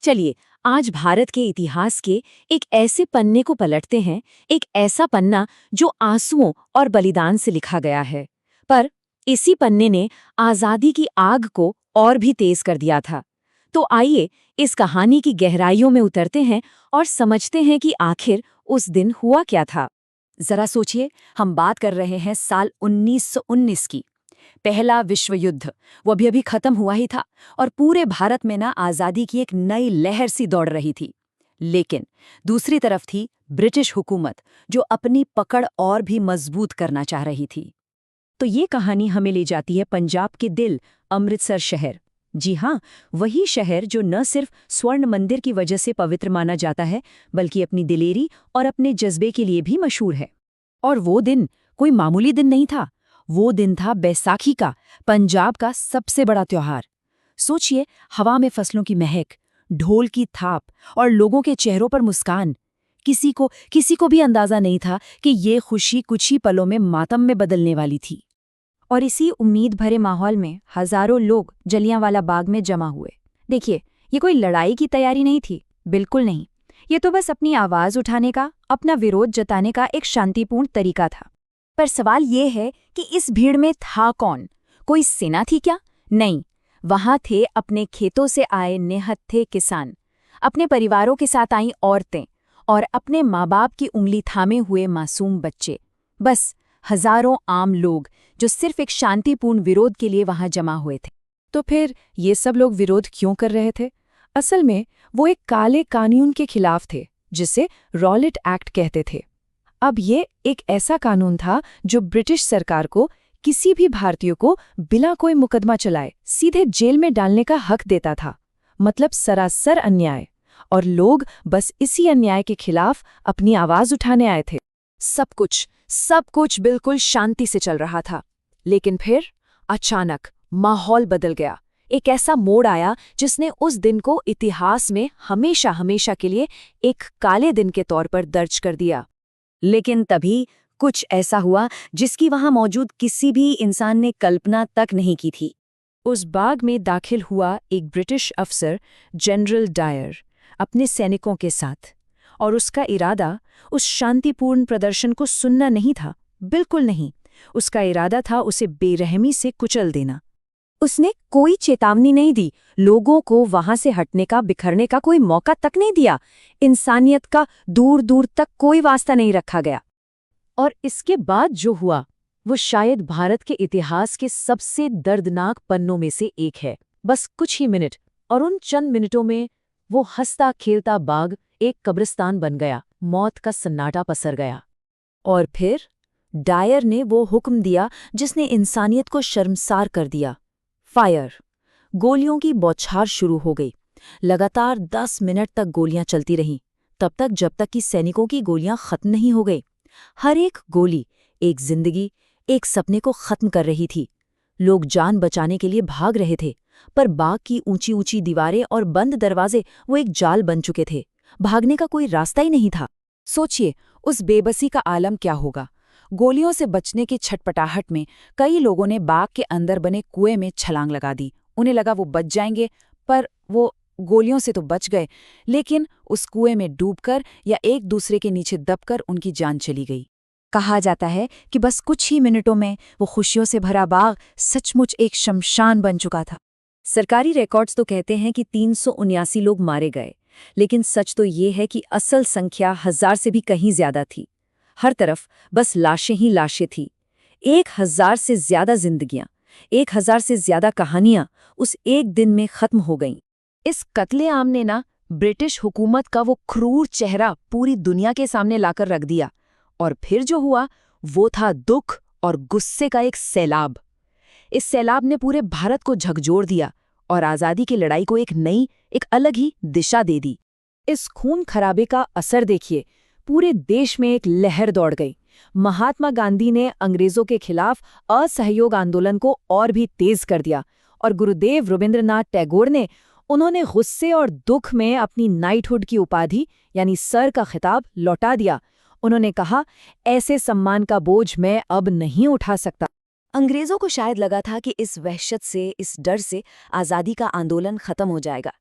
चलिए आज भारत के इतिहास के एक ऐसे पन्ने को पलटते हैं, एक ऐसा पन्ना जो आंसुओं और बलिदान से लिखा गया है। पर इसी पन्ने ने आजादी की आग को और भी तेज कर दिया था। तो आइए इस कहानी की गहराइयों में उतरते हैं और समझते हैं कि आखिर उस दिन हुआ क्या था। जरा सोचिए, हम बात कर रहे हैं साल 1919 की। पहला विश्व युद्ध वो अभी खत्म हुआ ही था और पूरे भारत में ना आज़ादी की एक नई लहर सी दौड़ रही थी। लेकिन दूसरी तरफ थी ब्रिटिश हुकूमत, जो अपनी पकड़ और भी मजबूत करना चाह रही थी। तो ये कहानी हमें ले जाती है पंजाब के दिल, अमृतसर शहर। जी हाँ, वही शहर जो न सिर्फ स्वर्ण मंदिर की वजह से पवित्र माना जाता है, बल्कि अपनी दिलेरी और अपने जज्बे के लिए भी मशहूर है। और वो दिन कोई मामूली दिन नहीं था। वो दिन था बैसाखी का, पंजाब का सबसे बड़ा त्योहार। सोचिए, हवा में फसलों की महक, ढोल की थाप और लोगों के चेहरों पर मुस्कान। किसी को भी अंदाजा नहीं था कि ये खुशी कुछ ही पलों में मातम में बदलने वाली थी। और इसी उम्मीद भरे माहौल में हजारों लोग जलियांवाला बाग में जमा हुए। देखिए, ये कोई लड़ाई की तैयारी नहीं थी, बिल्कुल नहीं। ये तो बस अपनी आवाज उठाने का, अपना विरोध जताने का एक शांतिपूर्ण तरीका था। पर सवाल ये है कि इस भीड़ में था कौन? कोई सेना थी क्या? नहीं, वहां थे अपने खेतों से आए निहत्थे किसान, अपने परिवारों के साथ आई औरतें और अपने माँ बाप की उंगली थामे हुए मासूम बच्चे। बस हजारों आम लोग जो सिर्फ एक शांतिपूर्ण विरोध के लिए वहां जमा हुए थे। तो फिर ये सब लोग विरोध क्यों कर रहे थे? असल में वो एक काले कानून के खिलाफ थे, जिसे रॉलेट एक्ट कहते थे। अब ये एक ऐसा कानून था जो ब्रिटिश सरकार को किसी भी भारतीय को बिना कोई मुकदमा चलाए सीधे जेल में डालने का हक देता था। मतलब सरासर अन्याय। और लोग बस इसी अन्याय के खिलाफ अपनी आवाज उठाने आए थे। सब कुछ बिल्कुल शांति से चल रहा था। लेकिन फिर अचानक माहौल बदल गया। एक ऐसा मोड़ आया जिसने उस दिन को इतिहास में हमेशा हमेशा के लिए एक काले दिन के तौर पर दर्ज कर दिया। लेकिन तभी कुछ ऐसा हुआ जिसकी वहां मौजूद किसी भी इंसान ने कल्पना तक नहीं की थी। उस बाग में दाखिल हुआ एक ब्रिटिश अफसर, जनरल डायर, अपने सैनिकों के साथ। और उसका इरादा उस शांतिपूर्ण प्रदर्शन को सुनना नहीं था, बिल्कुल नहीं। उसका इरादा था उसे बेरहमी से कुचल देना। उसने कोई चेतावनी नहीं दी, लोगों को वहां से हटने का, बिखरने का कोई मौका तक नहीं दिया। इंसानियत का दूर दूर तक कोई वास्ता नहीं रखा गया। और इसके बाद जो हुआ वो शायद भारत के इतिहास के सबसे दर्दनाक पन्नों में से एक है। बस कुछ ही मिनट, और उन चंद मिनटों में वो हंसता खेलता बाग एक कब्रिस्तान बन गया। मौत का सन्नाटा पसर गया। और फिर डायर ने वो हुक्म दिया जिसने इंसानियत को शर्मसार कर दिया। फायर। गोलियों की बौछार शुरू हो गई। लगातार 10 मिनट तक गोलियां चलती रहीं, तब तक जब तक कि सैनिकों की गोलियां खत्म नहीं हो गई। हर एक गोली एक जिंदगी, एक सपने को खत्म कर रही थी। लोग जान बचाने के लिए भाग रहे थे, पर बाग की ऊंची ऊंची दीवारें और बंद दरवाजे वो एक जाल बन चुके थे। भागने का कोई रास्ता ही नहीं था। सोचिए, उस बेबसी का आलम क्या होगा। गोलियों से बचने की छटपटाहट में कई लोगों ने बाग के अंदर बने कुएं में छलांग लगा दी। उन्हें लगा वो बच जाएंगे, पर वो गोलियों से तो बच गए, लेकिन उस कुएं में डूबकर या एक दूसरे के नीचे दबकर उनकी जान चली गई। कहा जाता है कि बस कुछ ही मिनटों में वो खुशियों से भरा बाग सचमुच एक शमशान बन चुका था। सरकारी रिकॉर्ड्स तो कहते हैं कि 379 लोग मारे गए, लेकिन सच तो ये है कि असल संख्या 1000 से भी कहीं ज्यादा थी। हर तरफ बस लाशें ही लाशें थी। 1000 से ज्यादा जिंदगियां, 1000 से ज्यादा कहानियां उस एक दिन में खत्म हो गईं। इस कत्लेआम ने ना ब्रिटिश हुकूमत का वो क्रूर चेहरा पूरी दुनिया के सामने लाकर रख दिया। और फिर जो हुआ वो था दुख और गुस्से का एक सैलाब। इस सैलाब ने पूरे भारत को झकझोर दिया और आज़ादी की लड़ाई को एक नई, एक अलग ही दिशा दे दी। इस खून खराबे का असर देखिए, पूरे देश में एक लहर दौड़ गई। महात्मा गांधी ने अंग्रेजों के खिलाफ असहयोग आंदोलन को और भी तेज कर दिया, और गुरुदेव रविंद्रनाथ टैगोर ने उन्होंने गुस्से और दुख में अपनी नाइटहुड की उपाधि यानी सर का खिताब लौटा दिया। उन्होंने कहा, ऐसे सम्मान का बोझ मैं अब नहीं उठा सकता। अंग्रेजों को शायद लगा था कि इस वहशत से, इस डर से आज़ादी का आंदोलन खत्म हो जाएगा,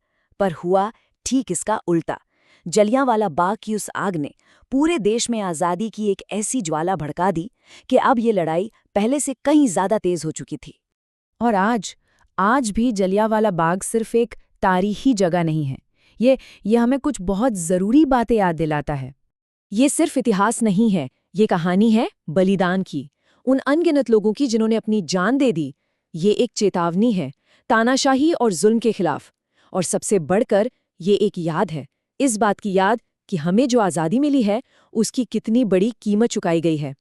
पर हुआ ठीक इसका उल्टा। जलियांवाला बाग की उस आग ने पूरे देश में आज़ादी की एक ऐसी ज्वाला भड़का दी कि अब ये लड़ाई पहले से कहीं ज़्यादा तेज हो चुकी थी। और आज भी जलियांवाला बाग सिर्फ एक तारीखी जगह नहीं है। ये हमें कुछ बहुत ज़रूरी बातें याद दिलाता है। ये सिर्फ इतिहास नहीं है, ये कहानी है बलिदान की, उन अनगिनत लोगों की जिन्होंने अपनी जान दे दी। ये एक चेतावनी है तानाशाही और जुल्म के खिलाफ। और सबसे बढ़कर ये एक याद है, इस बात की याद कि हमें जो आज़ादी मिली है उसकी कितनी बड़ी कीमत चुकाई गई है।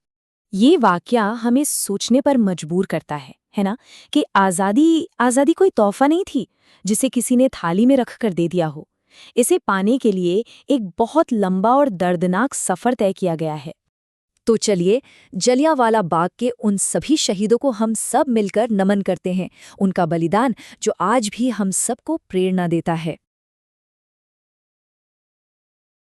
ये वाकया हमें सोचने पर मजबूर करता है ना, कि आज़ादी कोई तोहफा नहीं थी जिसे किसी ने थाली में रख कर दे दिया हो। इसे पाने के लिए एक बहुत लंबा और दर्दनाक सफ़र तय किया गया है। तो चलिए जलियांवाला बाग के उन सभी शहीदों को हम सब मिलकर नमन करते हैं, उनका बलिदान जो आज भी हम सबको प्रेरणा देता है।